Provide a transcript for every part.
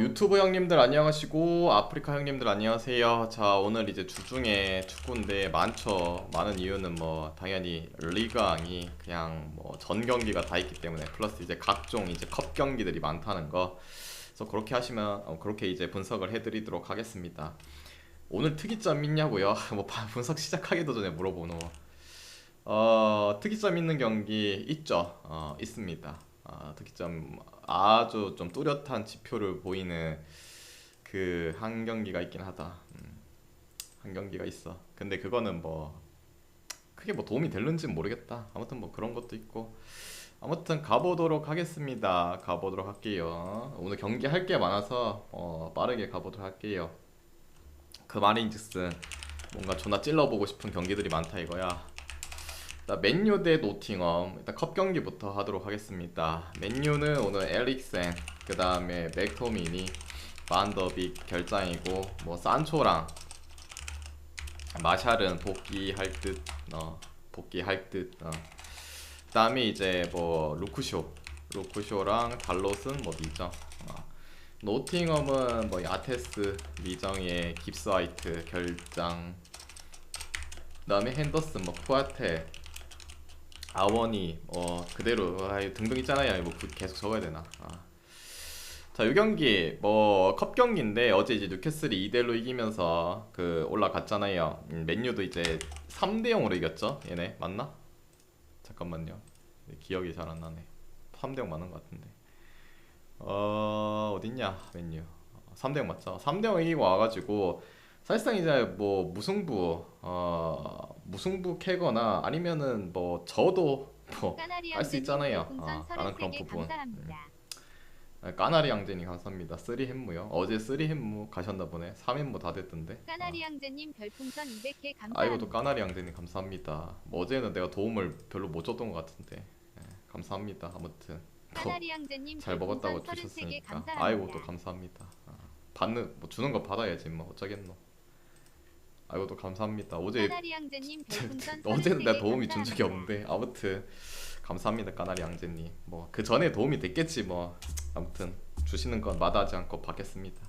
유튜브 형님들 안녕하시고 아프리카 형님들 안녕하세요. 자, 오늘 이제 주중에 축구인데 많죠. 많은 이유는 뭐 당연히 리그왕이 그냥 뭐 전 경기가 다 있기 때문에 플러스 이제 각종 이제 컵 경기들이 많다는 거. 그래서 그렇게 하시면 그렇게 이제 분석을 해드리도록 하겠습니다. 오늘 특이점 있냐고요? 뭐 분석 시작하기도 전에 물어보노. 특이점 있는 경기 있죠. 있습니다. 특이점 아주 좀 뚜렷한 지표를 보이는 그 한 경기가 있긴 하다. 한 경기가 있어. 근데 그거는 뭐 크게 뭐 도움이 될는지는 모르겠다. 아무튼 뭐 그런 것도 있고. 아무튼 가보도록 하겠습니다. 가보도록 할게요. 오늘 경기 할 게 많아서 빠르게 가보도록 할게요. 그 말인즉슨 뭔가 존나 찔러보고 싶은 경기들이 많다 이거야. 일단 맨유 대 노팅엄, 일단 컵 경기부터 하도록 하겠습니다. 맨유는 오늘 에릭센, 그 다음에 맥토미니, 반더빅 결장이고, 뭐 산초랑 마샬은 복귀할 듯. 그 다음에 이제 뭐 루쿠쇼랑 달롯은 뭐 미정. 노팅엄은 뭐 야테스 미정의 깁스화이트 결장. 그 다음에 핸더슨, 뭐 푸아테, 아원이 그대로 등등 있잖아요. 뭐 계속 적어야 되나? 자, 이 경기 뭐 컵 경기인데 어제 이제 뉴캐슬이 2대1로 이기면서 그 올라갔잖아요. 맨유도 이제 3대 0으로 이겼죠. 얘네 맞나? 잠깐만요. 기억이 잘 안 나네. 3대 0 맞는 것 같은데. 어딨냐 맨유. 3대 0 맞죠? 3대 0 이기고 와가지고 사실상 이제 뭐 무승부 캐거나 아니면은 뭐 저도 뭐 까나리 할 수 양재님 있잖아요. 별풍선 라는 그런 33개 부분. 감사합니다. 까나리 양재님 감사합니다. 쓰리 햄무요. 어제 쓰리 햄무 가셨나 보네. 3햄무 다 됐던데. 까나리 양재님 별풍선 200개 아이고 또 감사합니다. 까나리 양재님 감사합니다. 뭐 어제는 내가 도움을 별로 못 줬던 것 같은데. 감사합니다. 아무튼 뭐 까나리 양재님 잘 먹었다고 별풍선 33개 주셨으니까. 아이고 또 감사합니다. 감사합니다. 받는 뭐 주는 거 받아야지 뭐 어쩌겠노. 아이고 또 감사합니다. 어제 까나리 양재님 별풍선 어제는 내가 33개 도움이 준 적이 감사합니다. 없는데 아무튼 감사합니다 까나리 양재님. 뭐 그 전에 도움이 됐겠지 뭐. 아무튼 주시는 건 마다하지 않고 받겠습니다.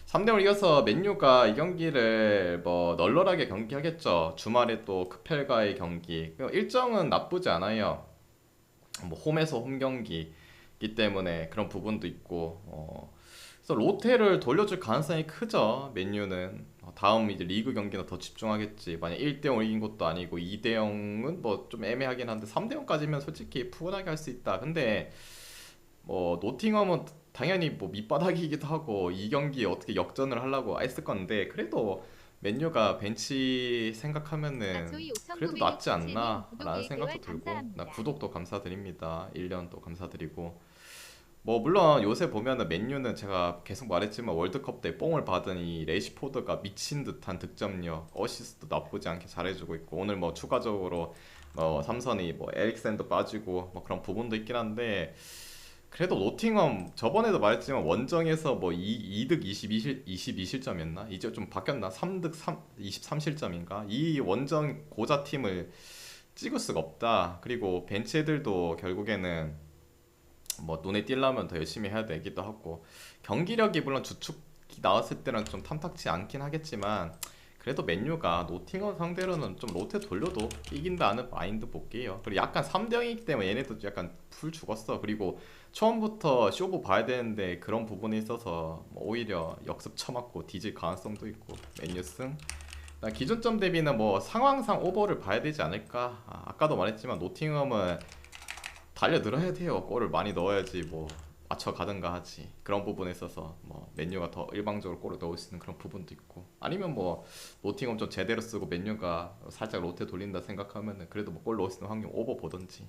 3대0을 이겨서 맨유가 이 경기를 뭐 널널하게 경기하겠죠. 주말에 또 크펠과의 경기 일정은 나쁘지 않아요. 뭐 홈에서 홈 경기이기 때문에 그런 부분도 있고 그래서 로테를 돌려줄 가능성이 크죠. 맨유는 다음 이제 리그 경기나 더 집중하겠지. 만약 1대0 이긴 것도 아니고 2대0은 뭐 좀 애매하긴 한데 3대0까지면 솔직히 푸근하게 할 수 있다. 근데 뭐 노팅엄은 당연히 뭐 밑바닥이기도 하고 이 경기에 어떻게 역전을 하려고 했을 건데 그래도 맨유가 벤치 생각하면은 아초이 그래도 낫지 5967님 않나 구독 라는 1개월 생각도 들고 나 감사합니다. 구독도 감사드립니다. 1년도 감사드리고 뭐 물론 요새 보면은 맨유는 제가 계속 말했지만 월드컵 때 뽕을 받은 이 레시포드가 미친 듯한 득점력, 어시스트 나쁘지 않게 잘해주고 있고 오늘 뭐 추가적으로 삼선이 뭐 에릭센도 빠지고 뭐 그런 부분도 있긴 한데 그래도 노팅엄 저번에도 말했지만 원정에서 뭐 2득 22실점이었나? 이제 좀 바뀌었나? 3득 23실점인가? 이 원정 고자 팀을 찍을 수가 없다. 그리고 벤치 애들도 결국에는 뭐 눈에 띄려면 더 열심히 해야 되기도 하고 경기력이 물론 주축이 나왔을 때는 좀 탐탁치 않긴 하겠지만 그래도 맨유가 노팅엄 상대로는 좀 로테 돌려도 이긴다는 마인드 볼게요. 그리고 약간 3대 0이기 때문에 얘네도 약간 풀 죽었어. 그리고 처음부터 쇼부 봐야 되는데 그런 부분에 있어서 뭐 오히려 역습 쳐맞고 뒤질 가능성도 있고 맨유 승. 기준점 대비는 뭐 상황상 오버를 봐야 되지 않을까. 아까도 말했지만 노팅엄은 달려들어야 돼요. 골을 많이 넣어야지 뭐 맞춰가든가 하지. 그런 부분에 있어서 뭐 맨유가 더 일방적으로 골을 넣을 수 있는 그런 부분도 있고 아니면 뭐 노팅엄 좀 제대로 쓰고 맨유가 살짝 로테 돌린다 생각하면은 그래도 뭐 골 넣을 수 있는 확률 오버 보던지.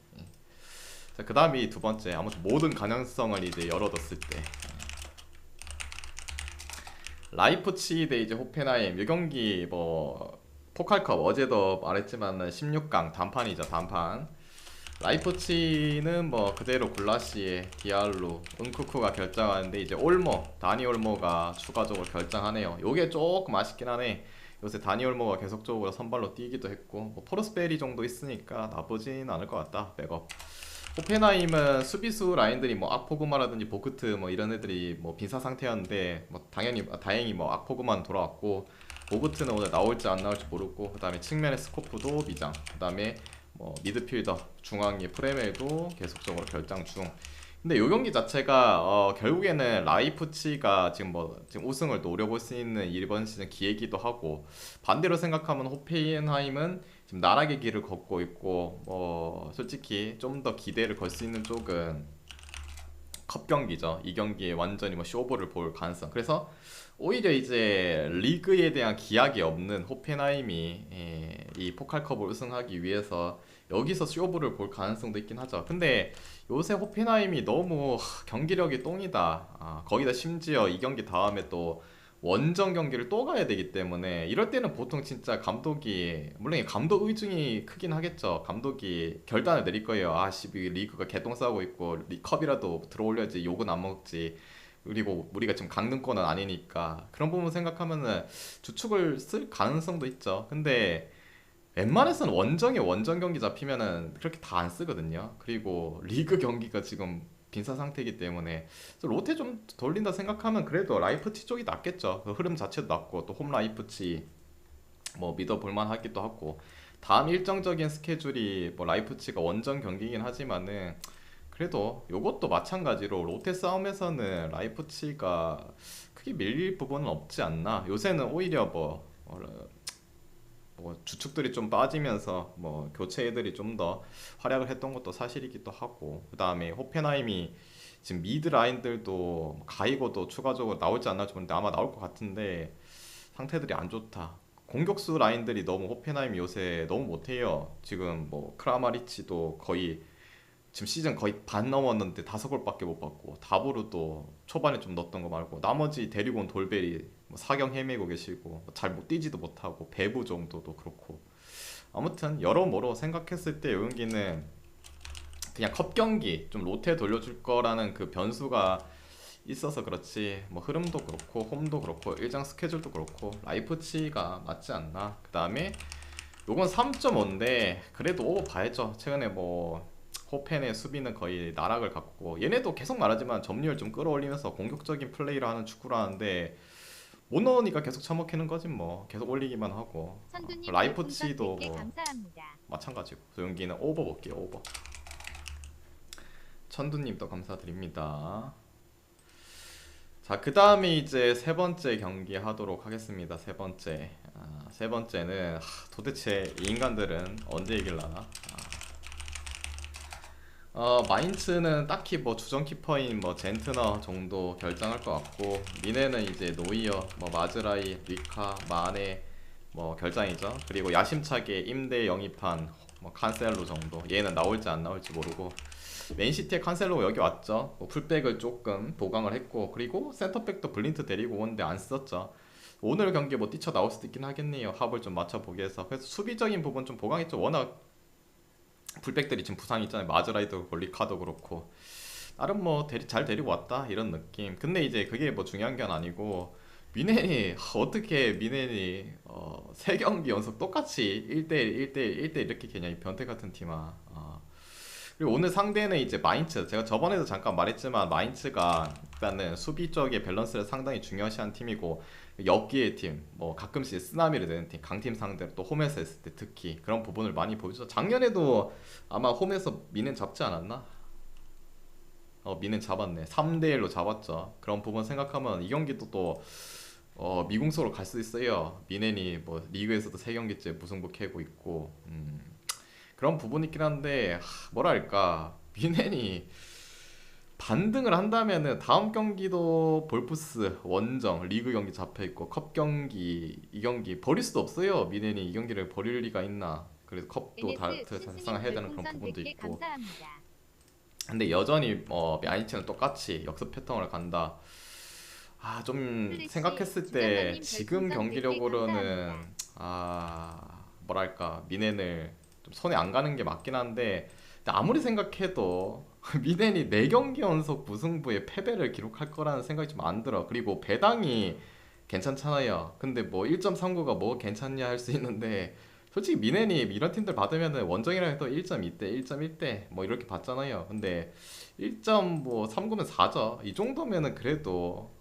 자, 그 다음이 두 번째. 아무튼 모든 가능성을 이제 열어뒀을 때 라이프치히 대 이제 호펜하임 이 경기 뭐 포칼컵 어제도 말했지만 16강 단판이죠. 단판. 라이프치히는 뭐 그대로 굴라시에 디알로 은쿠쿠가 결정하는데 이제 다니 올모가 추가적으로 결정하네요. 요게 조금 아쉽긴 하네. 요새 다니 올모가 계속적으로 선발로 뛰기도 했고 뭐 포르스베리 정도 있으니까 나쁘진 않을 것 같다. 백업. 호펜하임은 수비수 라인들이 뭐 악포그마라든지 보크트 뭐 이런 애들이 뭐 빈사 상태였는데 뭐 당연히 다행히 뭐 악포그만 돌아왔고 보크트는 오늘 나올지 안 나올지 모르고 그다음에 측면에 스코프도 미장 그다음에 뭐 미드필더 중앙에 프레멜도 계속적으로 결장 중. 근데 요 경기 자체가 결국에는 라이프치가 지금 우승을 노려볼 수 있는 이번 시즌 기회이기도 하고 반대로 생각하면 호펜하임은 지금 나락의 길을 걷고 있고 솔직히 좀 더 기대를 걸 수 있는 쪽은 컵 경기죠. 이 경기에 완전히 뭐 쇼부를 볼 가능성. 그래서 오히려 이제 리그에 대한 기약이 없는 호펜하임이 이 포칼컵을 우승하기 위해서 여기서 쇼부를 볼 가능성도 있긴 하죠. 근데 요새 호펜하임이 너무 경기력이 똥이다. 거기다 심지어 이 경기 다음에 또 원정 경기를 또 가야 되기 때문에 이럴 때는 보통 진짜 감독이 물론 이 감독 의중이 크긴 하겠죠. 감독이 결단을 내릴 거예요. 아씨 리그가 개똥 싸고 있고 컵이라도 들어올려야지 욕은 안 먹지. 그리고 우리가 지금 강등권은 아니니까 그런 부분 생각하면은 주축을 쓸 가능성도 있죠. 근데 웬만해서는 원정에 원정 경기 잡히면은 그렇게 다 안 쓰거든요. 그리고 리그 경기가 지금 빈사 상태이기 때문에 로테 좀 돌린다 생각하면 그래도 라이프치 쪽이 낫겠죠. 그 흐름 자체도 낫고 또 홈 라이프치 뭐 믿어볼만 하기도 하고 다음 일정적인 스케줄이 뭐 라이프치가 원정 경기이긴 하지만은 그래도 요것도 마찬가지로 롯데 싸움에서는 라이프치가 크게 밀릴 부분은 없지 않나. 요새는 오히려 뭐 주축들이 좀 빠지면서 뭐 교체 애들이 좀 더 활약을 했던 것도 사실이기도 하고 그 다음에 호펜하임이 지금 미드 라인들도 뭐 가이고도 추가적으로 나올지 안 나올지 모르는데 아마 나올 것 같은데 상태들이 안 좋다. 공격수 라인들이 너무 호펜하임이 요새 너무 못해요. 지금 뭐 크라마리치도 거의 지금 시즌 거의 반 넘었는데 5골밖에 못 받고 다브루도 초반에 좀 넣었던 거 말고 나머지 데리고 온 돌베리 뭐 사경 헤매고 계시고 잘 못 뛰지도 못하고 배부 정도도 그렇고 아무튼 여러모로 생각했을 때 요 경기는 그냥 컵 경기 좀 로테 돌려줄 거라는 그 변수가 있어서 그렇지 뭐 흐름도 그렇고 홈도 그렇고 일정 스케줄도 그렇고 라이프치가 맞지 않나. 그 다음에 요건 3.5인데 그래도 오버 봐야죠. 최근에 뭐 호펜의 수비는 거의 나락을 갔고 얘네도 계속 말하지만 점유율 좀 끌어올리면서 공격적인 플레이를 하는 축구를 하는데 못 넣으니까 계속 처먹히는 거지 뭐. 계속 올리기만 하고 선두님 라이프치도 별풍선 100개 뭐 감사합니다. 마찬가지고 여기는 오버 볼게요. 오버. 천두님도 감사드립니다. 자, 그 다음에 이제 세 번째 경기 하도록 하겠습니다. 세 번째. 세 번째는 도대체 이 인간들은 언제 이길라나? 마인츠는 딱히 뭐 주전 키퍼인 뭐 젠트너 정도 결정할 것 같고 미네는 이제 노이어, 뭐 마즈라이, 리카, 마네 뭐 결장이죠. 그리고 야심차게 임대 영입한 뭐 칸셀로 정도. 얘는 나올지 안 나올지 모르고 맨시티의 칸셀로가 여기 왔죠. 뭐 풀백을 조금 보강을 했고 그리고 센터백도 블린트 데리고 오는데 안 썼죠. 오늘 경기 뭐 뛰쳐 나올 수도 있긴 하겠네요. 합을 좀 맞춰보기 위해서. 그래서 수비적인 부분 좀 보강했죠. 워낙 풀백들이 지금 부상이 있잖아요. 마즈라이도 그렇고 리카도 그렇고 나름 뭐 잘 데리고 왔다 이런 느낌. 근데 이제 그게 뭐 중요한 건 아니고 미넨이 어떻게 미넨이 세 경기 연속 똑같이 1대1 1대1 1대1 이렇게 그냥 이 변태 같은 팀아. 그리고 오늘 상대는 이제 마인츠. 제가 저번에도 잠깐 말했지만 마인츠가 일단은 수비 쪽의 밸런스를 상당히 중요시한 팀이고 역기의 팀, 뭐 가끔씩 쓰나미를 내는 팀, 강팀 상대로 또 홈에서 했을 때 특히 그런 부분을 많이 보여줘. 작년에도 아마 홈에서 미넨 잡지 않았나? 미넨 잡았네. 3대1로 잡았죠. 그런 부분 생각하면 이 경기도 또 미궁수로 갈 수 있어요. 미넨이 뭐 리그에서도 3경기째 무승부 캐고 있고 그런 부분이 있긴 한데 뭐랄까 미넨이 반등을 한다면은 다음 경기도 볼프스 원정 리그 경기 잡혀있고 컵 경기 이 경기 버릴 수도 없어요. 미넨이 이 경기를 버릴 리가 있나. 그래서 컵도 NS 달성을 신스님 해야 되는 그런 별풍선 부분도 100개 있고 감사합니다. 근데 여전히 야니치는 똑같이 역습 패턴을 간다. 좀 플래시 생각했을 때 진영아님 지금 별풍선 100개 경기력으로는 감사합니다. 뭐랄까 미넨을 좀 손에 안 가는 게 맞긴 한데 근데 아무리 생각해도 미넨이 4경기 연속 무승부에 패배를 기록할 거라는 생각이 좀 안 들어. 그리고 배당이 괜찮잖아요. 근데 뭐 1.39가 뭐 괜찮냐 할 수 있는데 솔직히 미넨이 이런 팀들 받으면은 원정이랑 해도 1.2대, 1.1대 뭐 이렇게 받잖아요. 근데 1.3구면 4죠. 이 정도면은 그래도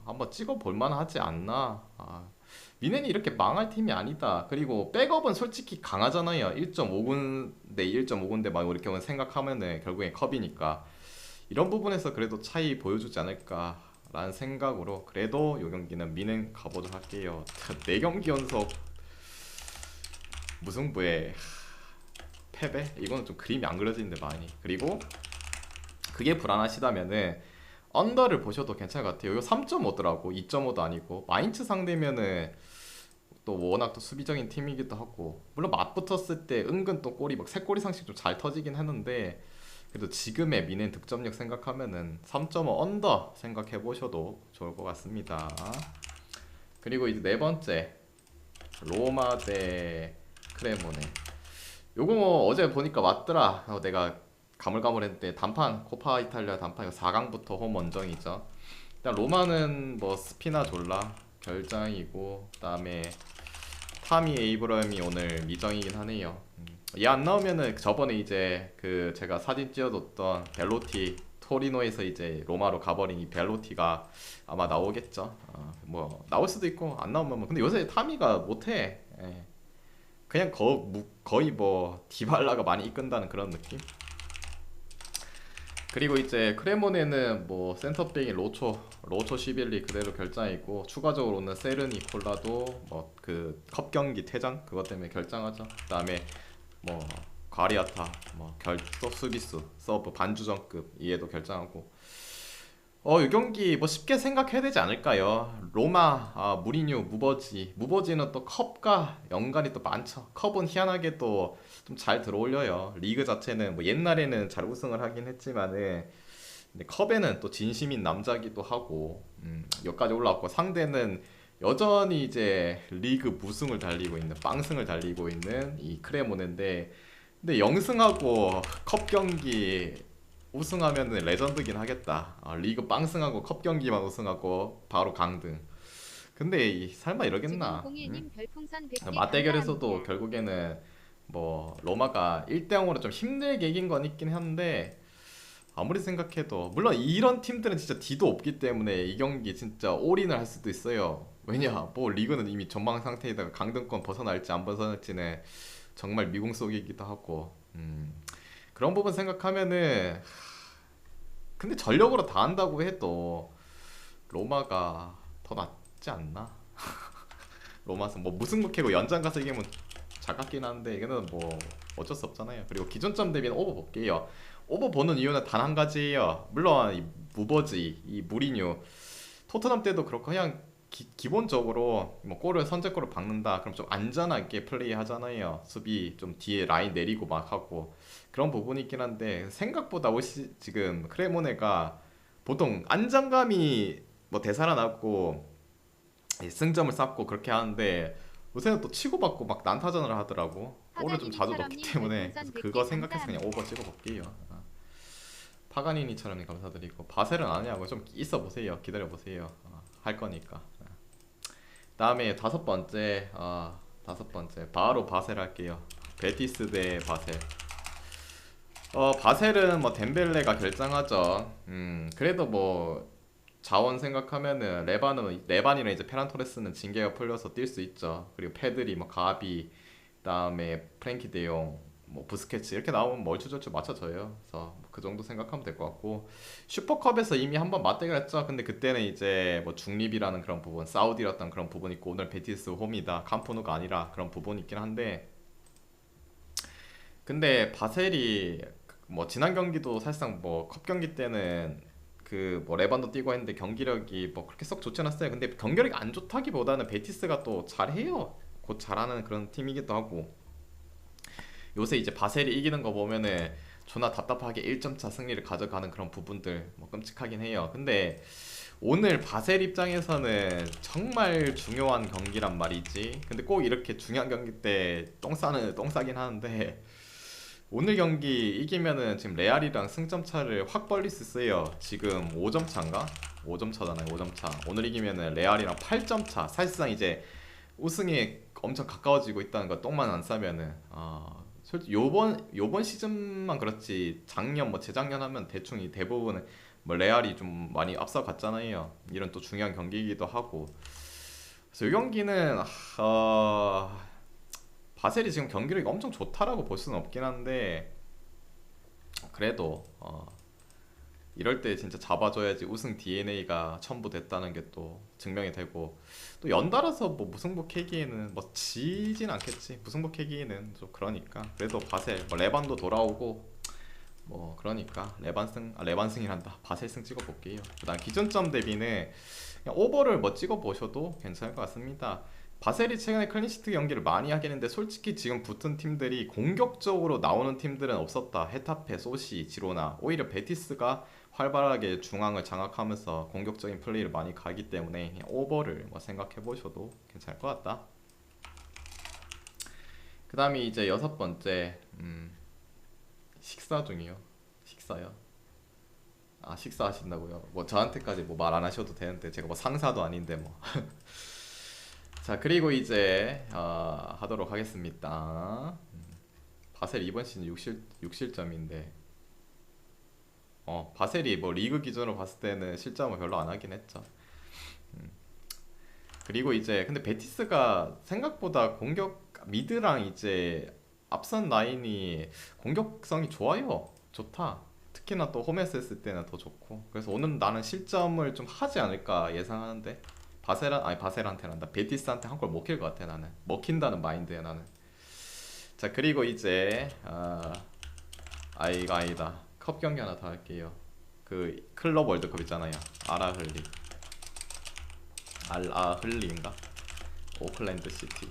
한번 찍어 볼 만하지 않나. 미넨이 이렇게 망할 팀이 아니다. 그리고 백업은 솔직히 강하잖아요. 1.5군데 1.5군데 막 이렇게 생각하면은 결국엔 컵이니까 이런 부분에서 그래도 차이 보여주지 않을까라는 생각으로 그래도 이 경기는 미넨 가보도록 할게요. 4경기 연속 무승부에 패배? 이거는 좀 그림이 안 그려지는데 많이. 그리고 그게 불안하시다면은 언더를 보셔도 괜찮을 것 같아요. 이거 3.5더라고 2.5도 아니고 마인츠 상대면은 또 워낙 또 수비적인 팀이기도 하고 물론 맞붙었을 때 은근 또 골이 막 3골 이상씩 좀 잘 터지긴 했는데 그래도 지금의 미넨 득점력 생각하면은 3.5 언더 생각해 보셔도 좋을 것 같습니다. 그리고 이제 네 번째 로마 대 크레모네. 요거 뭐 어제 보니까 맞더라. 내가 가물가물했는데 단판 코파 이탈리아 단판 이거 4강부터 홈 원정이죠. 일단 로마는 뭐 스피나졸라 결장이고 그다음에 타미 에이브럼이 오늘 미정이긴 하네요. 얘 안 나오면은 저번에 이제 그 제가 사진 찍어뒀던 벨로티 토리노에서 이제 로마로 가버린 이 벨로티가 아마 나오겠죠. 뭐 나올 수도 있고 안 나오면 뭐 근데 요새 타미가 못해. 예. 그냥 거의 뭐 디발라가 많이 이끈다는 그런 느낌. 그리고 이제 크레모네는 뭐 센터백이 로초 시빌리 그대로 결장이고 추가적으로는 세르니 콜라도 뭐 그 컵 경기 퇴장 그것 때문에 결장하죠. 그다음에 뭐 과리아타 뭐 수비수 서브 반주전급 이에도 결장하고 이 경기 뭐 쉽게 생각해야 되지 않을까요? 로마, 무리뉴, 무버지는 또 컵과 연관이 또 많죠. 컵은 희한하게 또 좀 잘 들어올려요. 리그 자체는 뭐 옛날에는 잘 우승을 하긴 했지만은 근데 컵에는 또 진심인 남자기도 하고 여기까지 올라왔고 상대는 여전히 이제 리그 무승을 달리고 있는 빵승을 달리고 있는 이 크레모네인데 근데 영승하고 컵 경기 우승하면은 레전드긴 하겠다. 리그 빵승하고 컵 경기만 우승하고 바로 강등. 근데 설마 이러겠나? 공일님 별풍선 100개 맞대결에서도 감사합니다. 결국에는 뭐 로마가 1대0으로 좀 힘들게 이긴 건 있긴 한데 아무리 생각해도 물론 이런 팀들은 진짜 D도 없기 때문에 이 경기 진짜 올인을 할 수도 있어요. 왜냐 뭐 리그는 이미 전망 상태에다가 강등권 벗어날지 안 벗어날지는 정말 미궁속이기도 하고 그런 부분 생각하면은 근데 전력으로 다 한다고 해도 로마가 더 낫지 않나? 로마는 뭐 무승부캐고 연장 가서 이기면 작았긴 한데 이거는 뭐 어쩔 수 없잖아요. 그리고 기존점 대비는 오버 볼게요. 오버 보는 이유는 단 한 가지예요. 물론 이 무버지, 이 무리뉴, 토트넘 때도 그렇고 그냥 기본적으로 뭐 골을 선제골을 박는다. 그럼 좀 안전하게 플레이 하잖아요. 수비 좀 뒤에 라인 내리고 막 하고 그런 부분이 있긴 한데 생각보다 지금 크레모네가 보통 안정감이 뭐 되살아났고 승점을 쌓고 그렇게 하는데 요새는 또 치고받고 막 난타전을 하더라고. 골을 좀 자주 넣기 때문에 그래서 그거 생각해서 그냥 오버 찍어볼게요. 파가니니처럼 감사드리고 바셀은 아니냐고 좀 있어 보세요. 기다려 보세요. 할 거니까. 다음에 다섯 번째 바로 바셀 할게요. 베티스 대 바셀. 바셀은 뭐 덴벨레가 결정하죠. 그래도 뭐 자원 생각하면은 레반이랑 이제 페란 토레스는 징계가 풀려서 뛸 수 있죠. 그리고 패드리, 뭐 가비, 그다음에 프랭키 데용, 뭐 부스케츠 이렇게 나오면 뭐 얼추절추 맞춰져요. 그래서 뭐그 정도 생각하면 될 것 같고 슈퍼컵에서 이미 한번 맞대결했죠. 근데 그때는 이제 뭐 중립이라는 그런 부분, 사우디였던 그런 부분이 있고 오늘 베티스 홈이다, 캄프누가 아니라 그런 부분이 있긴 한데 근데 바셀이 뭐 지난 경기도 사실상 뭐 컵 경기 때는 그 뭐 레반도 뛰고 했는데 경기력이 뭐 그렇게 썩 좋지 않았어요. 근데 경기력이 안 좋다기보다는 베티스가 또 잘해요. 곧 잘하는 그런 팀이기도 하고 요새 이제 바셀이 이기는 거 보면은 존나 답답하게 1점 차 승리를 가져가는 그런 부분들 뭐 끔찍하긴 해요. 근데 오늘 바셀 입장에서는 정말 중요한 경기란 말이지. 근데 꼭 이렇게 중요한 경기 때 똥 싸긴 하는데 오늘 경기 이기면은 지금 레알이랑 승점 차를 확 벌릴 수 있어요. 지금 5점 차인가? 5점 차잖아요. 5점 차. 오늘 이기면은 레알이랑 8점 차. 사실상 이제 우승에 엄청 가까워지고 있다는 거 똥만 안 싸면은 솔직히 요번 시즌만 그렇지 작년 뭐 재작년 하면 대충 이 대부분 뭐 레알이 좀 많이 앞서갔잖아요. 이런 또 중요한 경기이기도 하고. 그래서 이 경기는 바셀이 지금 경기력이 엄청 좋다라고 볼 수는 없긴 한데 그래도 이럴 때 진짜 잡아줘야지 우승 DNA가 첨부됐다는 게 또 증명이 되고 또 연달아서 뭐 무승부 캐기에는 뭐 지진 않겠지. 무승부 캐기에는 좀 그러니까 그래도 바셀 뭐 레반도 돌아오고 뭐 그러니까 레반승이란다. 바셀승 찍어볼게요. 그다음 기준점 대비는 그냥 오버를 뭐 찍어보셔도 괜찮을 것 같습니다. 바셀이 최근에 클린시트 경기를 많이 하긴 했는데 솔직히 지금 붙은 팀들이 공격적으로 나오는 팀들은 없었다. 헤타페, 소시, 지로나 오히려 베티스가 활발하게 중앙을 장악하면서 공격적인 플레이를 많이 가기 때문에 그냥 오버를 뭐 생각해 보셔도 괜찮을 것 같다. 그 다음에 이제 여섯 번째 식사 중이요. 식사요. 아 식사하신다고요? 뭐 저한테까지 뭐 말 안 하셔도 되는데 제가 뭐 상사도 아닌데 뭐. 자 그리고 이제 하도록 하겠습니다. 바셀 이번 시즌 6실점인데 바셀이 뭐 리그 기준으로 봤을 때는 실점을 별로 안 하긴 했죠. 음. 그리고 이제 근데 베티스가 생각보다 공격 미드랑 이제 앞선 라인이 공격성이 좋다. 특히나 또 홈에서 했을 때는 더 좋고. 그래서 오늘 나는 실점을 좀 하지 않을까 예상하는데 바셀한테란다. 베티스한테 한 골 먹힐 것 같아 나는. 먹힌다는 마인드야 나는. 자 그리고 이제 이거 아니다. 컵 경기 하나 더 할게요. 그 클럽 월드컵 있잖아요. 알아흘리인가? 오클랜드 시티.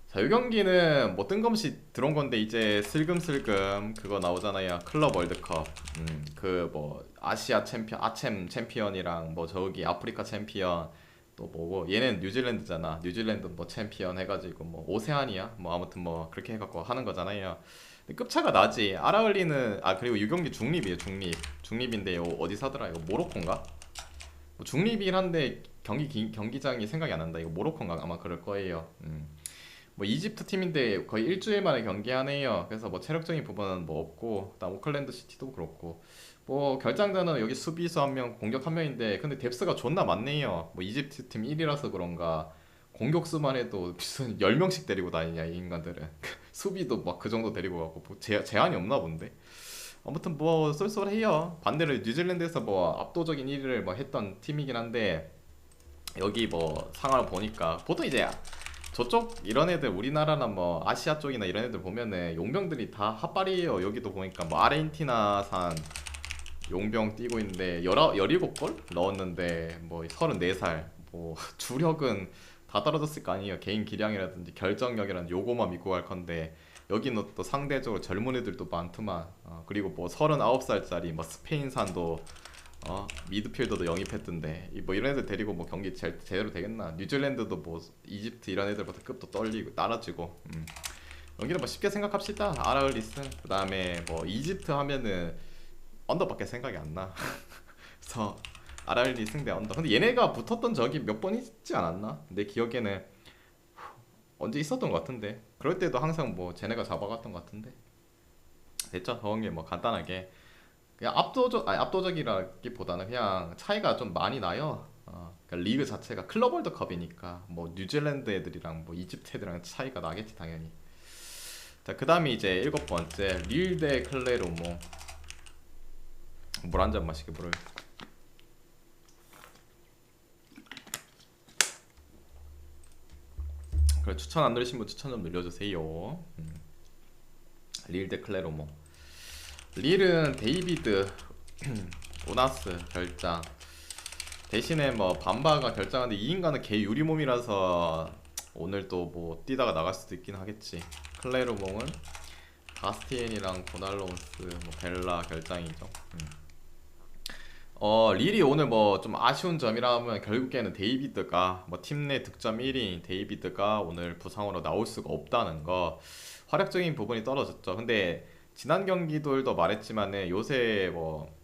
자, 이 경기는 뭐 뜬금없이 들어온 건데 이제 슬금슬금 그거 나오잖아요. 클럽 월드컵. 그 뭐 아시아 챔피언, 아챔 챔피언이랑 뭐 저기 아프리카 챔피언 또 뭐고 얘는 뉴질랜드잖아. 뉴질랜드 뭐 챔피언 해가지고 뭐 오세아니아 뭐 아무튼 뭐 그렇게 해갖고 하는 거잖아요. 근데 급차가 나지. 아라흘리는 그리고 이 경기 중립이에요. 중립인데 어디 사더라? 이거 모로코인가? 뭐 중립이긴 한데 경기장이 생각이 안 난다. 이거 모로코인가 아마 그럴 거예요. 뭐 이집트 팀인데 거의 일주일 만에 경기하네요. 그래서 뭐 체력적인 부분은 뭐 없고, 그다음 오클랜드 시티도 그렇고, 뭐 결장자는 여기 수비수 한 명, 공격 한 명인데, 근데 뎁스가 존나 많네요. 뭐 이집트 팀 1위라서 그런가 공격수만 해도 무슨 10명씩 데리고 다니냐 이 인간들은. 수비도 막 그 정도 데리고 가고 뭐 제한이 없나 본데. 아무튼 뭐 쏠쏠해요. 반대로 뉴질랜드에서 뭐 압도적인 1위를 뭐 했던 팀이긴 한데 여기 뭐 상황을 보니까 보통 이제 저쪽 이런 애들 우리나라나 뭐 아시아 쪽이나 이런 애들 보면은 용병들이 다 핫발이에요. 여기도 보니까 뭐 아르헨티나산 용병 뛰고 있는데 17골 넣었는데 뭐 34살 뭐 주력은 다 떨어졌을 거 아니에요. 개인 기량이라든지 결정력이라든지 요거만 믿고 갈 건데 여기는 또 상대적으로 젊은 애들도 많더만. 그리고 뭐 39살짜리 뭐 스페인산도 미드필더도 영입했던데 뭐 이런 애들 데리고 뭐 경기 제대로 되겠나. 뉴질랜드도 뭐 이집트 이런 애들보다 급도 떨리고 따라지고. 여기는 뭐 쉽게 생각합시다. 아라을리스 그 다음에 뭐 이집트 하면은 언더밖에 생각이 안 나. 그래서 아라을리스 대 언더. 근데 얘네가 붙었던 적이 몇 번 있지 않았나? 내 기억에는 언제 있었던 것 같은데 그럴 때도 항상 뭐 쟤네가 잡아갔던 것 같은데. 됐죠. 더운 게 뭐 간단하게 그냥 압도적이라기보다는 그냥 차이가 좀 많이 나요. 그러니까 리그 자체가 클럽 월드컵이니까 뭐 뉴질랜드 애들이랑 뭐 이집트 애들이랑 차이가 나겠지 당연히. 자 그다음에 이제 일곱 번째 릴 대 클레르모. 물 한 잔 마시게 물을. 그래 추천 안 누르신 분 추천 좀 눌러주세요. 릴 대 클레르모. 릴은 데이비드 오나스 결장 대신에 뭐 밤바가 결장하는데 이 인간은 개 유리몸이라서 오늘 또 뭐 뛰다가 나갈 수도 있긴 하겠지. 클레르몽은 바스티엔이랑 고날로스 뭐 벨라 결장이죠. 릴이 오늘 뭐 좀 아쉬운 점이라면 결국에는 데이비드가 뭐 팀 내 득점 1위인 데이비드가 오늘 부상으로 나올 수가 없다는 거. 활약적인 부분이 떨어졌죠. 근데 지난 경기들도 말했지만은 요새 뭐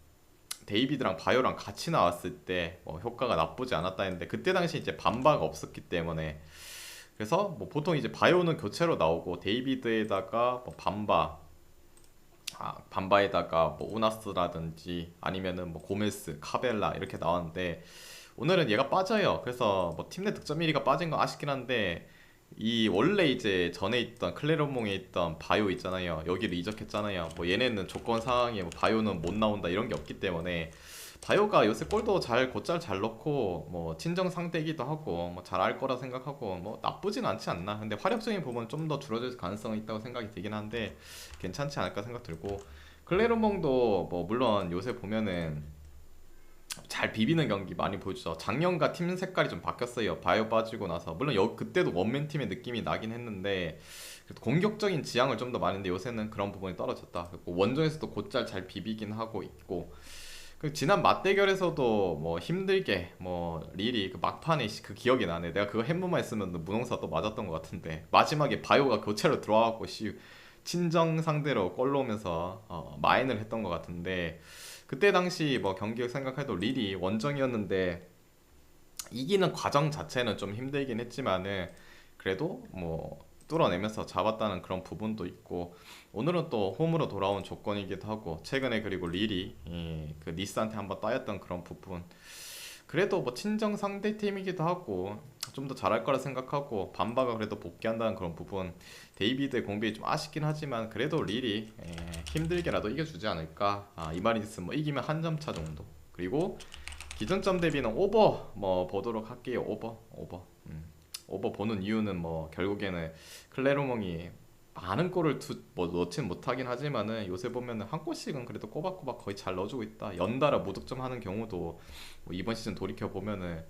데이비드랑 바요랑 같이 나왔을 때 뭐 효과가 나쁘지 않았다 했는데 그때 당시 이제 반바가 없었기 때문에 그래서 뭐 보통 이제 바이오는 교체로 나오고 데이비드에다가 뭐 반바에다가 뭐 우나스라든지 아니면은 뭐 고메스, 카벨라 이렇게 나왔는데 오늘은 얘가 빠져요. 그래서 뭐 팀 내 득점 1위가 빠진 거 아쉽긴 한데 이 원래 이제 전에 있던 클레르몽에 있던 바이오 있잖아요. 여기를 이적했잖아요. 뭐 얘네는 조건 상황에 뭐 바이오는 못 나온다 이런 게 없기 때문에 바이오가 요새 골도 잘 곧잘 잘 넣고 뭐 친정 상대이기도 하고 뭐 잘할 거라 생각하고 뭐 나쁘진 않지 않나. 근데 화력적인 부분 좀 더 줄어들 가능성이 있다고 생각이 들긴 한데 괜찮지 않을까 생각 들고 클레르몽도 뭐 물론 요새 보면은 잘 비비는 경기 많이 보여주죠. 작년과 팀 색깔이 좀 바뀌었어요. 바이오 빠지고 나서 물론 그때도 원맨 팀의 느낌이 나긴 했는데 그래도 공격적인 지향을 좀 더 많이 했는데 요새는 그런 부분이 떨어졌다. 그리고 원정에서도 곧잘 잘 비비긴 하고 있고 그 지난 맞대결에서도 뭐 힘들게 뭐 릴이 그 막판에 그 기억이 나네. 내가 그거 햄무만 했으면 문홍사 또 맞았던 것 같은데 마지막에 바이오가 교체로 들어와갖고 친정 상대로 골 넣으면서 마인을 했던 것 같은데 그때 당시 뭐 경기 생각해도 릴이 원정이었는데 이기는 과정 자체는 좀 힘들긴 했지만은 그래도 뭐 뚫어내면서 잡았다는 그런 부분도 있고 오늘은 또 홈으로 돌아온 조건이기도 하고 최근에 그리고 릴이 그 니스한테 한번 따였던 그런 부분 그래도 뭐 친정 상대 팀이기도 하고 좀 더 잘할 거라 생각하고 반바가 그래도 복귀한다는 그런 부분 데이비드의 공백이 좀 아쉽긴 하지만 그래도 릴이 힘들게라도 이겨주지 않을까. 이마리스 뭐 이기면 한 점 차 정도. 그리고 기존점 대비는 오버 뭐 보도록 할게요. 오버 보는 이유는 뭐 결국에는 클레르몽이 많은 골을 뭐 넣진 못하긴 하지만은 요새 보면은 한 골씩은 그래도 꼬박꼬박 거의 잘 넣어주고 있다. 연달아 무득점 하는 경우도 뭐 이번 시즌 돌이켜 보면은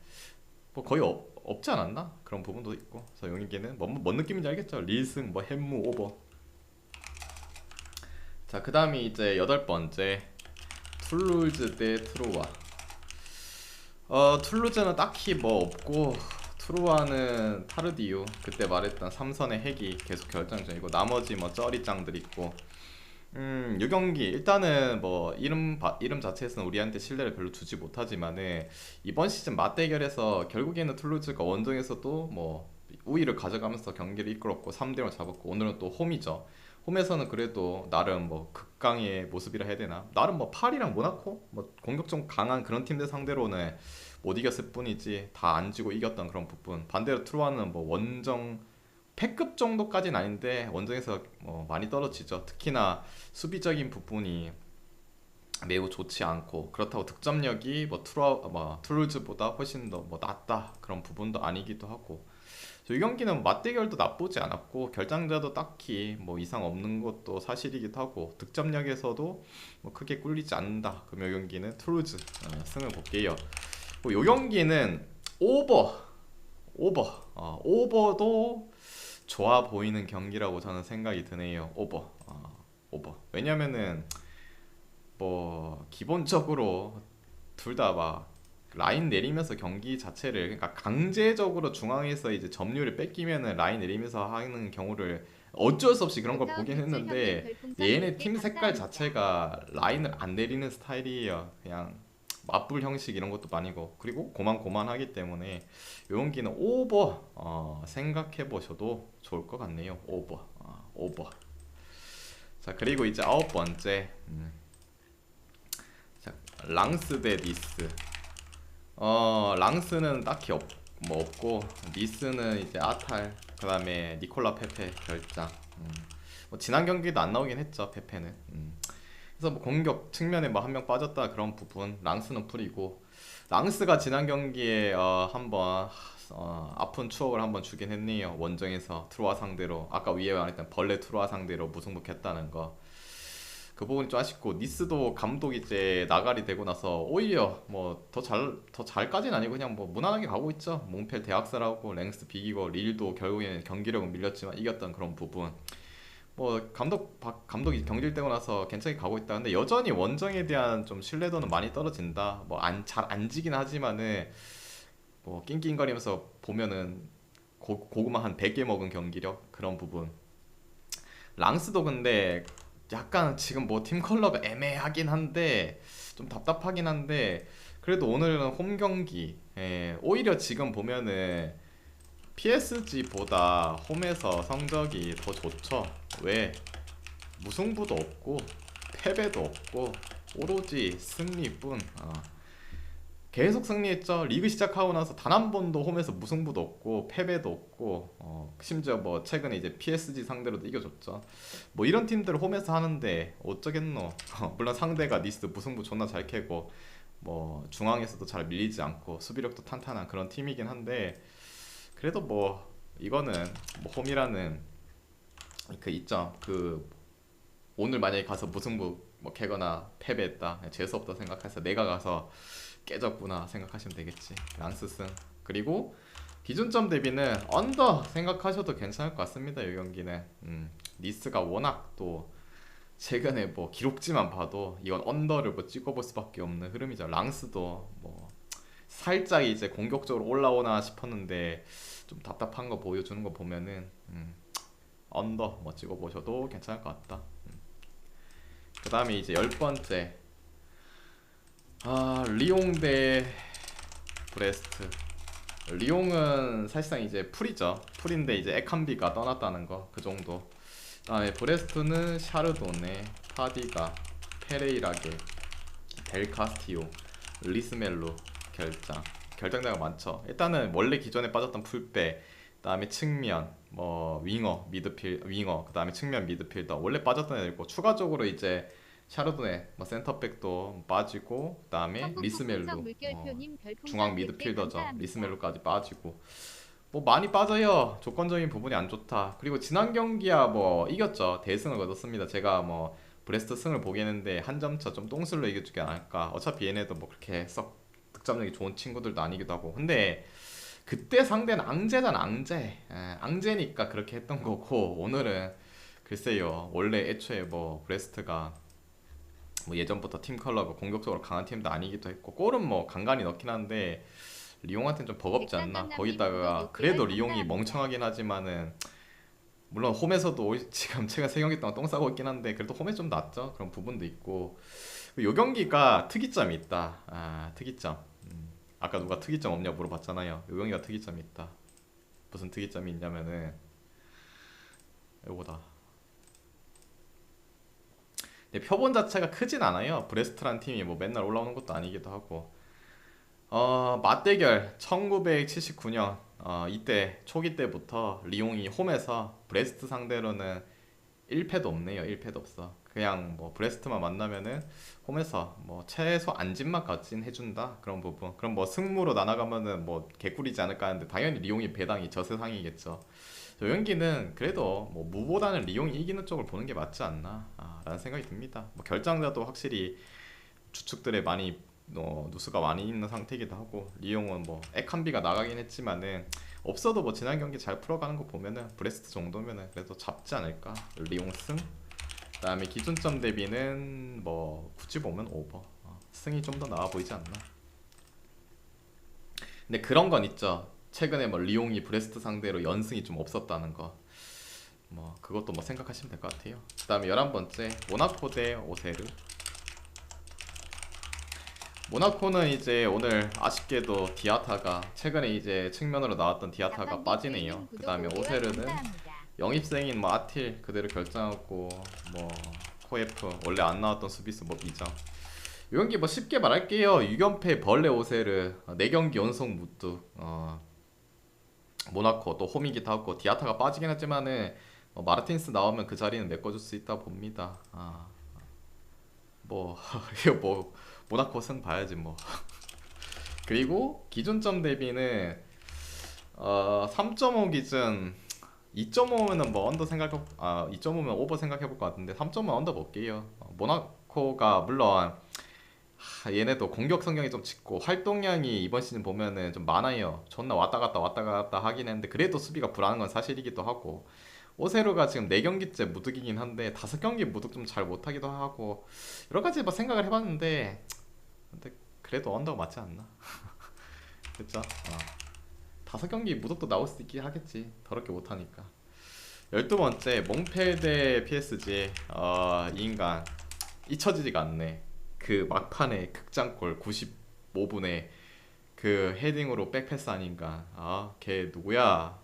뭐 거의 없지 않았나? 그런 부분도 있고. 그래서 용익기는 뭔 느낌인지 알겠죠? 릴승 뭐 햄무 오버. 자, 그다음이 이제 여덟 번째 툴루즈 대 트루와. 툴루즈는 딱히 뭐 없고 트루와는 타르디유 그때 말했던 삼선의 핵이 계속 결정적이고 나머지 뭐 쩌리짱들 있고 이 경기 일단은 뭐 이름 자체에서는 우리한테 신뢰를 별로 주지 못하지만은 이번 시즌 맞대결에서 결국에는 툴루즈가 원정에서도 뭐 우위를 가져가면서 경기를 이끌었고 3대0을 잡았고 오늘은 또 홈이죠. 홈에서는 그래도 나름 뭐 극강의 모습이라 해야 되나? 나름 뭐 파리랑 모나코 뭐 공격적 강한 그런 팀들 상대로는 못 이겼을 뿐이지 다 안 지고 이겼던 그런 부분. 반대로 트루아는 뭐 원정 패급 정도까지는 아닌데 원정에서 뭐 많이 떨어지죠. 특히나 수비적인 부분이 매우 좋지 않고 그렇다고 득점력이 뭐 툴루즈보다 훨씬 더 뭐 낫다 그런 부분도 아니기도 하고 이 경기는 맞대결도 나쁘지 않았고 결장자도 딱히 뭐 이상 없는 것도 사실이기도 하고 득점력에서도 뭐 크게 꿀리지 않는다. 그럼 이 경기는 툴루즈 승을 볼게요. 이 경기는 오버도 좋아 보이는 경기라고 저는 생각이 드네요. 오버. 왜냐면은 뭐 기본적으로 둘 다 막 라인 내리면서 경기 자체를 그러니까 강제적으로 중앙에서 이제 점유를 뺏기면은 라인 내리면서 하는 경우를 어쩔 수 없이 그런 걸 보긴 했는데 얘네 팀 색깔 자체가 라인을 안 내리는 스타일이에요. 그냥 맞불 형식 이런 것도 아니고 그리고 고만고만하기 때문에 요 경기는 오버 생각해 보셔도 좋을 것 같네요. 오버. 자 그리고 이제 아홉 번째 자, 랑스 대 니스. 랑스는 딱히 없고 니스는 이제 아탈 그다음에 니콜라 페페 결장. 뭐 지난 경기도 안 나오긴 했죠 페페는. 그래서 뭐 공격 측면에 뭐 한 명 빠졌다 그런 부분 랑스는 풀이고 랑스가 지난 경기에 한번 아픈 추억을 한번 주긴 했네요. 원정에서 트루아 상대로 아까 위에 말했던 벌레 트루아 상대로 무승부했다는 거. 그 부분이 좀 아쉽고 니스도 감독 이제 나가리 되고 나서 오히려 뭐 더 잘까지는 아니고 그냥 뭐 무난하게 가고 있죠. 몽펠 대학살하고 랭스 비기고 릴도 결국에는 경기력은 밀렸지만 이겼던 그런 부분. 뭐 감독이 경질되고 나서 괜찮게 가고 있다. 근데 여전히 원정에 대한 좀 신뢰도는 많이 떨어진다. 뭐 잘 안 지긴 하지만은 뭐 낑낑거리면서 보면은 고구마 한 100개 먹은 경기력 그런 부분. 랑스도 근데 약간 지금 뭐 팀 컬러가 애매하긴 한데 좀 답답하긴 한데 그래도 오늘은 홈 경기 오히려 지금 보면은 PSG보다 홈에서 성적이 더 좋죠. 왜? 무승부도 없고 패배도 없고 오로지 승리뿐. 계속 승리했죠. 리그 시작하고 나서 단 한 번도 홈에서 무승부도 없고 패배도 없고 심지어 뭐 최근에 이제 PSG 상대로도 이겨줬죠. 뭐 이런 팀들 홈에서 하는데 어쩌겠노. 물론 상대가 니스 무승부 존나 잘 캐고 뭐 중앙에서도 잘 밀리지 않고 수비력도 탄탄한 그런 팀이긴 한데 그래도 뭐 이거는 뭐 홈이라는 그 있죠. 그 오늘 만약에 가서 무승부 뭐 캐거나 패배했다 재수없다 생각해서 내가 가서 깨졌구나 생각하시면 되겠지. 랑스승. 그리고 기준점 대비는 언더 생각하셔도 괜찮을 것 같습니다. 이 경기는 니스가 워낙 또 최근에 뭐 기록지만 봐도 이건 언더를 뭐 찍어볼 수밖에 없는 흐름이죠. 랑스도 뭐 살짝 이제 공격적으로 올라오나 싶었는데 좀 답답한 거 보여주는 거 보면은 언더 뭐 찍어보셔도 괜찮을 것 같다. 그 다음에 이제 10번째 리옹 대 브레스트. 리옹은 사실상 이제 풀이죠. 풀인데 이제 에칸비가 떠났다는 거 그 정도. 그다음에 브레스트는 샤르도네, 파디가, 페레이라게, 델카스티오, 리스멜로 결장자가 많죠. 일단은 원래 기존에 빠졌던 풀백, 그다음에 측면, 뭐 윙어, 그다음에 측면 미드필더 원래 빠졌던 애들 있고 추가적으로 이제 샤르도네 뭐 센터백도 빠지고 그다음에 리스멜로 중앙 미드필더죠. 리스멜로까지 빠지고 뭐 많이 빠져요. 조건적인 부분이 안 좋다. 그리고 지난 경기야 뭐 이겼죠. 대승을 거뒀습니다. 제가 뭐 브레스트 승을 보겠는데 한 점차 좀 똥슬로 이겨주지 않을까. 어차피 얘네도 뭐 그렇게 썩 득점력이 좋은 친구들도 아니기도 하고. 근데 그때 상대는 앙제잖아. 앙제니까 그렇게 했던 거고 오늘은 글쎄요. 원래 애초에 뭐 브레스트가 뭐 예전부터 팀 컬러가 공격적으로 강한 팀도 아니기도 했고 골은 뭐 간간히 넣긴 한데 리옹한테는 좀 버겁지 않나. 거기다가 그래도 리옹이 멍청하긴 하지만은 물론 홈에서도 지금 제가 3경기 동안 똥 싸고 있긴 한데 그래도 홈에 좀 낫죠. 그런 부분도 있고 요 경기가 특이점이 있다. 특이점. 아까 누가 특이점 없냐 물어봤잖아요. 요 경기가 특이점이 있다. 무슨 특이점이 있냐면은 요거다. 근데 표본 자체가 크진 않아요. 브레스트란 팀이 뭐 맨날 올라오는 것도 아니기도 하고 맞대결 1979년 이때 초기 때부터 리옹이 홈에서 브레스트 상대로는 1패도 없네요. 1패도 없어. 그냥 뭐 브레스트만 만나면은 홈에서 뭐 최소 안진만 gat진 해준다 그런 부분. 그럼 뭐 승무로 나눠가면은 뭐 개꿀이지 않을까 하는데 당연히 리옹이 배당이 저 세상이겠죠. 저 경기는 그래도 뭐 무보다는 리옹이 이기는 쪽을 보는 게 맞지 않나 라는 생각이 듭니다. 뭐 결장자도 확실히 주축들에 많이 누수가 많이 있는 상태이기도 하고 리옹은 뭐 에칸비가 나가긴 했지만은 없어도 뭐 지난 경기 잘 풀어가는 거 보면은 브레스트 정도면은 그래도 잡지 않을까. 리옹 승. 그다음에 기준점 대비는 뭐 굳이 보면 오버. 승이 좀 더 나아 보이지 않나. 근데 그런 건 있죠. 최근에 뭐 리옹이 브레스트 상대로 연승이 좀 없었다는 거. 뭐 그것도 뭐 생각하시면 될 것 같아요. 그다음에 11번째 모나코 대 오세르. 모나코는 이제 오늘 아쉽게도 디아타가 최근에 이제 측면으로 나왔던 디아타가 빠지네요. 그 다음에 오세르는 영입생인 뭐 아틸 그대로 결정하고 뭐 코에프 원래 안 나왔던 수비수 뭐 미정. 이 경기 뭐 쉽게 말할게요. 6연패 벌레 오세르 4경기 연속 무뚝. 모나코 또 홈이기도 하고 디아타가 빠지긴 했지만은 마르틴스 나오면 그 자리는 메꿔줄 수 있다 봅니다. 뭐 이거 뭐 모나코 승 봐야지 뭐. 그리고 기준점 대비는 3.5 기준 2.5면은 뭐 언더 2.5면 오버 생각해볼 것 같은데 3.5 언더 볼게요. 모나코가 물론 얘네도 공격 성향이 좀 짙고 활동량이 이번 시즌 보면은 좀 많아요. 존나 왔다 갔다 하긴 했는데 그래도 수비가 불안한 건 사실이기도 하고 오세루가 지금 4경기째 무득이긴 한데 5경기 무득 좀 잘 못하기도 하고 여러 가지 뭐 생각을 해봤는데 근데 그래도 언더가 맞지 않나. 그쵸? 5경기 무득도 나올 수도 있긴 하겠지. 더럽게 못하니까. 12번째 몽페 대 PSG. 이 인간 잊혀지지가 않네. 그 막판에 극장골 95분에 그 헤딩으로 백패스 아닌가. 걔 누구야?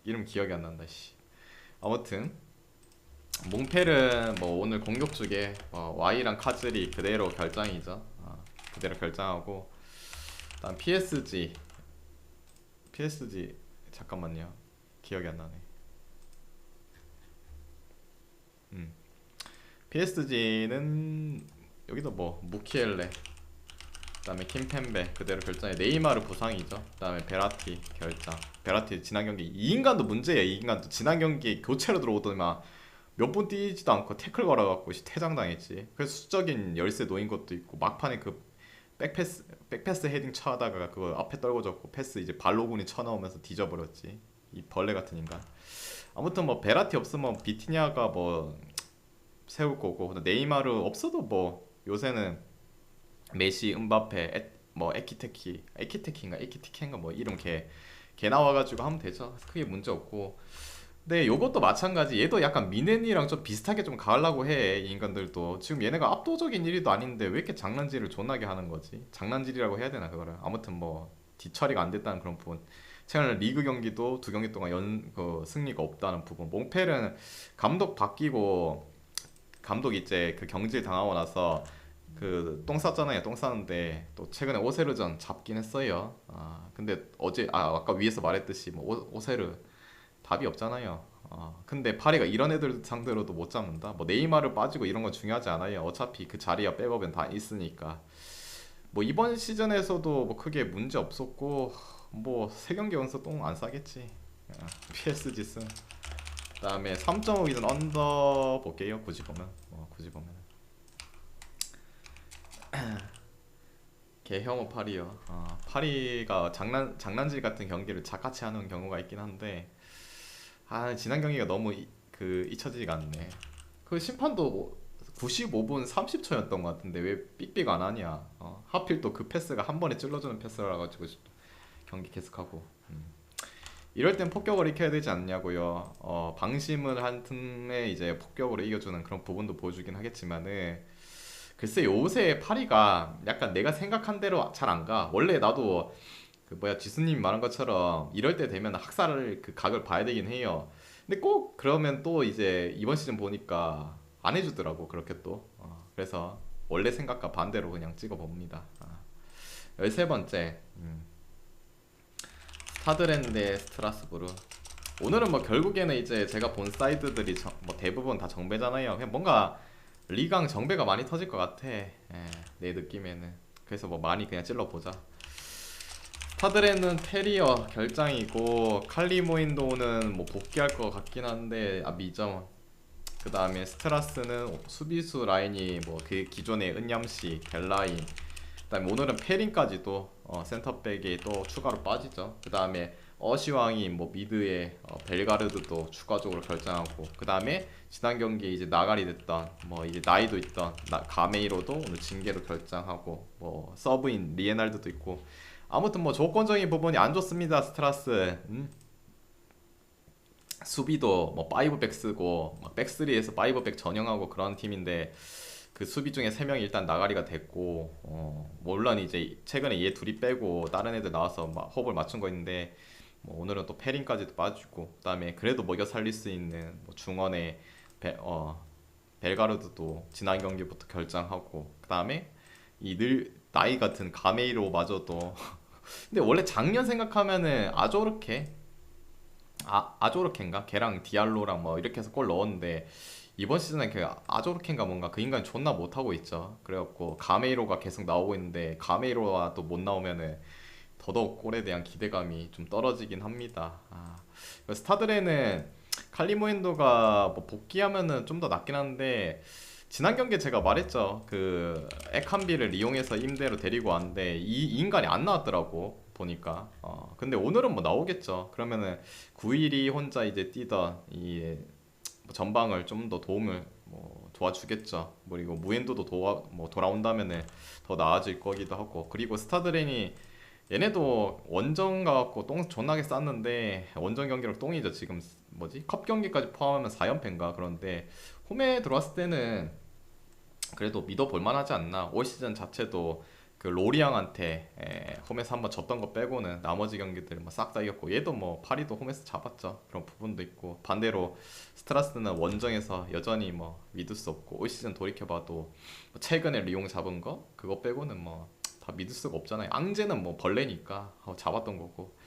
이름 기억이 안 난다. 씨. 아무튼 몽펠은 뭐 오늘 공격 쪽에 Y랑 카즐이 그대로 결장이죠. 그대로 결장하고 다음 PSG 잠깐만요. 기억이 안 나네. PSG는 여기도 뭐 무키엘레 그다음에 킴펜베 그대로 결장해. 네이마르 부상이죠. 그다음에 베라티 결장. 베라티 지난 경기 이 인간도 문제야. 이 인간도 지난 경기 교체로 들어오더니 막 몇 분 뛰지도 않고 태클 걸어갖고 퇴장당했지. 그래서 수적인 열세 놓인 것도 있고 막판에 그 백패스 헤딩 쳐하다가 그거 앞에 떨궈졌고 패스 이제 발로군이 쳐넣으면서 뒤져버렸지. 이 벌레 같은 인간. 아무튼 뭐 베라티 없으면 비티냐가 뭐 세울 거고 네이마르 없어도 뭐 요새는 메시, 음바페, 뭐 에키테키인가 뭐 이름 걔 나와가지고 하면 되죠. 크게 문제 없고. 근데 요것도 마찬가지. 얘도 약간 미넨이랑 좀 비슷하게 좀 가려고 해. 이 인간들도 지금 얘네가 압도적인 1위도 아닌데 왜 이렇게 장난질을 존나게 하는 거지? 장난질이라고 해야 되나 그거를. 아무튼 뭐 뒤처리가 안 됐다는 그런 부분. 최근 리그 경기도 두 경기 동안 승리가 없다는 부분. 몽펠은 감독 바뀌고 감독 이제 그 경질 당하고 나서 그 똥 쌌잖아요. 똥 쌌는데 또 최근에 오세르전 잡긴 했어요. 근데 아까 위에서 말했듯이 뭐 오세르 답이 없잖아요. 근데 파리가 이런 애들 상대로도 못 잡는다. 뭐 네이마르 빠지고 이런 건 중요하지 않아요. 어차피 그 자리야 백업은 다 있으니까. 뭐 이번 시즌에서도 뭐 크게 문제 없었고 뭐 세 경기 연속 똥 안 싸겠지. PSG 승. 그다음에 3.5기는 언더 볼게요. 굳이 보면 개형호 파리요. 파리가 장난질 같은 경기를 작같이 하는 경우가 있긴 한데 지난 경기가 너무 잊혀지지가 않네. 그 심판도 95분 30초였던 것 같은데 왜 삑삑 안 하냐. 하필 또 그 패스가 한 번에 찔러주는 패스라 가지고 경기 계속하고. 이럴 땐 폭격을 익혀야 되지 않냐고요. 방심을 한 틈에 이제 폭격으로 이겨주는 그런 부분도 보여주긴 하겠지만은 글쎄 요새 파리가 약간 내가 생각한 대로 잘 안 가. 원래 나도 그 뭐야 지수님이 말한 것처럼 이럴 때 되면 학살을 그 각을 봐야 되긴 해요. 근데 꼭 그러면 또 이제 이번 시즌 보니까 안 해주더라고 그렇게 또. 그래서 원래 생각과 반대로 그냥 찍어봅니다. 13번째 스타드렌 대 스트라스부르. 오늘은 뭐 결국에는 이제 제가 본 사이드들이 뭐 대부분 다 정배잖아요. 그냥 뭔가 리강 정배가 많이 터질 것 같아. 내 느낌에는. 그래서 뭐 많이 그냥 찔러보자. 스타드렌은 테리어 결장이고 칼리모인도는 뭐 복귀할 것 같긴 한데 미점. 그 다음에 스트라스는 수비수 라인이 뭐 그 기존의 은얌씨, 델라인. 그 다음에 오늘은 페린까지도 센터백이 또 추가로 빠지죠. 그 다음에 어시왕이 뭐 미드에 벨가르드도 추가적으로 결정하고, 그 다음에 지난 경기에 이제 나가리 됐던 뭐 이제 나이도 있던 가메이로도 오늘 징계로 결정하고, 뭐 서브인 리에날드도 있고. 아무튼 뭐 조건적인 부분이 안 좋습니다. 스트라스. 수비도 뭐 5백 쓰고 백스리에서 5백 전형하고 그런 팀인데 그 수비 중에 3명이 일단 나가리가 됐고, 물론 이제 최근에 얘 둘이 빼고 다른 애들 나와서 막 호흡을 맞춘 거 있는데, 뭐 오늘은 또 페린까지도 빠지고, 그다음에 그래도 먹여 살릴 수 있는 뭐 중원의 벨가르드도 지난 경기부터 결장하고, 그다음에 이 늘 나이 같은 가메이로마저도 근데 원래 작년 생각하면은 아조르케인가 걔랑 디알로랑 뭐 이렇게 해서 골 넣었는데, 이번 시즌에 그 아조르켄가 뭔가 그 인간 존나 못하고 있죠. 그래갖고 가메이로가 계속 나오고 있는데 가메이로가 또 못 나오면은 더더욱 골에 대한 기대감이 좀 떨어지긴 합니다. 스타드레는 칼리모인도가 뭐 복귀하면은 좀 더 낫긴 한데, 지난 경기에 제가 말했죠. 그 에칸비를 이용해서 임대로 데리고 왔는데 이 인간이 안 나왔더라고 보니까. 근데 오늘은 뭐 나오겠죠. 그러면은 9일이 혼자 이제 뛰던 이 전방을 좀 더 도움을 뭐 도와주겠죠. 그리고 무엔도도 돌아온다면은 더 나아질 거기도 하고. 그리고 스타드렌이 얘네도 원정 가갖고 똥 존나게 쌌는데, 원정 경기력 똥이죠. 지금 뭐지? 컵 경기까지 포함하면 4연패인가. 그런데 홈에 들어왔을 때는 그래도 믿어볼 만하지 않나. 올 시즌 자체도 그 로리앙한테 홈에서 한번 졌던 거 빼고는 나머지 경기들 뭐 싹 다 이겼고, 얘도 뭐 파리도 홈에서 잡았죠. 그런 부분도 있고, 반대로 스트라스는 원정에서 여전히 뭐 믿을 수 없고, 올 시즌 돌이켜봐도 뭐 최근에 리옹 잡은 거 그거 빼고는 뭐 다 믿을 수가 없잖아요. 앙제는 뭐 벌레니까 잡았던 거고,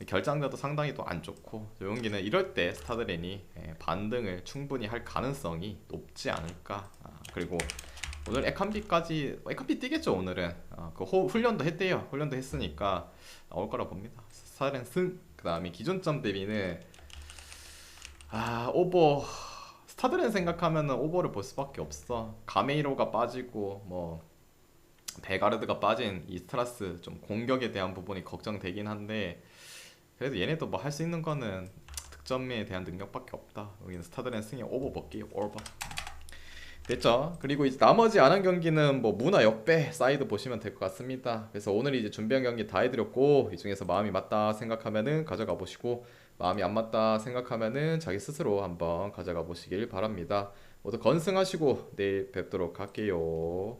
결장자도 상당히 또 안 좋고, 요 경기는 이럴 때 스타드렌이 반등을 충분히 할 가능성이 높지 않을까. 그리고 오늘 에칸비 뛰겠죠. 오늘은 훈련도 했대요. 훈련도 했으니까 나올 거라 봅니다. 스타드렌 승. 그 다음에 기존점 대비는 오버. 스타드렌 생각하면은 오버를 볼 수밖에 없어. 가메이로가 빠지고 뭐 베가르드가 빠진 이 스트라스, 좀 공격에 대한 부분이 걱정되긴 한데, 그래도 얘네도 뭐 할 수 있는 거는 득점에 대한 능력밖에 없다. 여기는 스타드렌 승에 오버 볼게요. 오버. 됐죠? 그리고 이제 나머지 안 한 경기는 뭐 무나 역배 사이드 보시면 될 것 같습니다. 그래서 오늘 이제 준비한 경기 다 해드렸고, 이 중에서 마음이 맞다 생각하면은 가져가 보시고, 마음이 안 맞다 생각하면은 자기 스스로 한번 가져가 보시길 바랍니다. 모두 건승하시고 내일 뵙도록 할게요.